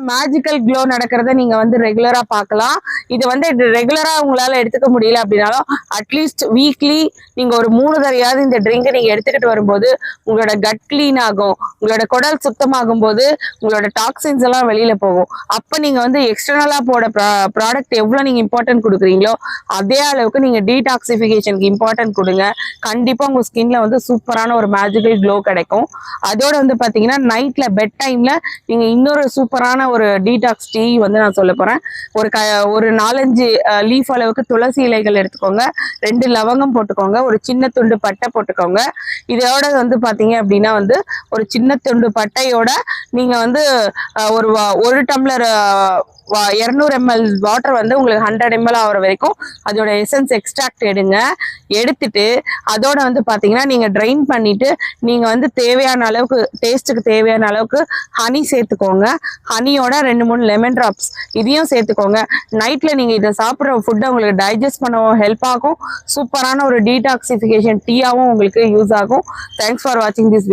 Magical glow நடக்கிறத நீங்க வந்து ரெகுலரா பார்க்கலாம். இது வந்து ரெகுலரா உங்களால எடுத்துக்க முடியல அப்படின்னாலும் அட்லீஸ்ட் வீக்லி நீங்க ஒரு 3 தடவையாவது இந்த ட்ரிங்கை நீங்க எடுத்துக்கிட்டு வரும்போது உங்களோட கட் கிளீன் ஆகும், உங்களோட குடல் சுத்தமாகும் போது உங்களோட டாக்ஸின்ஸ் எல்லாம் வெளியில போகும். அப்ப நீங்க வந்து எக்ஸ்டர்னலா போட ப்ராடக்ட் எவ்வளவு நீங்க இம்பார்ட்டன்ட் கொடுக்குறீங்களோ அதே அளவுக்கு நீங்க டீடாக்சிஃபிகேஷனுக்கு இம்பார்ட்டன்ட் கொடுங்க. கண்டிப்பா உங்க ஸ்கின்ல வந்து சூப்பரான ஒரு மேஜிக்கல் க்ளோ கிடைக்கும். அதோட வந்து பாத்தீங்கன்னா நைட்ல பெட் டைம்ல நீங்க இன்னொரு சூப்பரான ஒரு டீடாக்ஸ் டீ வந்து நான் சொல்ல போறேன். ஒரு 4-5 லீஃப் அளவுக்கு துளசி இலைகள் எடுத்துக்கோங்க, 2 லவங்கம் போட்டுக்கோங்க, ஒரு சின்ன துண்டு பட்டை போட்டுக்கோங்க. இதோட வந்து பாத்தீங்க அப்படின்னா வந்து ஒரு சின்ன துண்டு பட்டையோட நீங்க வந்து ஒரு டம்ளர் 200 ml வாட்டர் வந்து உங்களுக்கு 100 ml ஆகிற வரைக்கும் அதோட எசன்ஸ் எக்ஸ்ட்ராக்ட் எடுத்துட்டு அதோட வந்து பாத்தீங்கன்னா நீங்க ட்ரைன் பண்ணிட்டு நீங்க வந்து தேவையான அளவுக்கு டேஸ்ட்டுக்கு தேவையான அளவுக்கு ஹனி சேர்த்துக்கோங்க. ஹனியோட 2-3 லெமன் டிராப்ஸ் இதையும் சேர்த்துக்கோங்க. நைட்ல நீங்க இதை சாப்பிட்ற ஃபுட்டை உங்களுக்கு டைஜஸ்ட் பண்ணவும் ஹெல்ப் ஆகும். சூப்பரான ஒரு டீடாக்சிஃபிகேஷன் டீயாவும் உங்களுக்கு யூஸ் ஆகும். தேங்க்ஸ் ஃபார் வாட்சிங் திஸ்.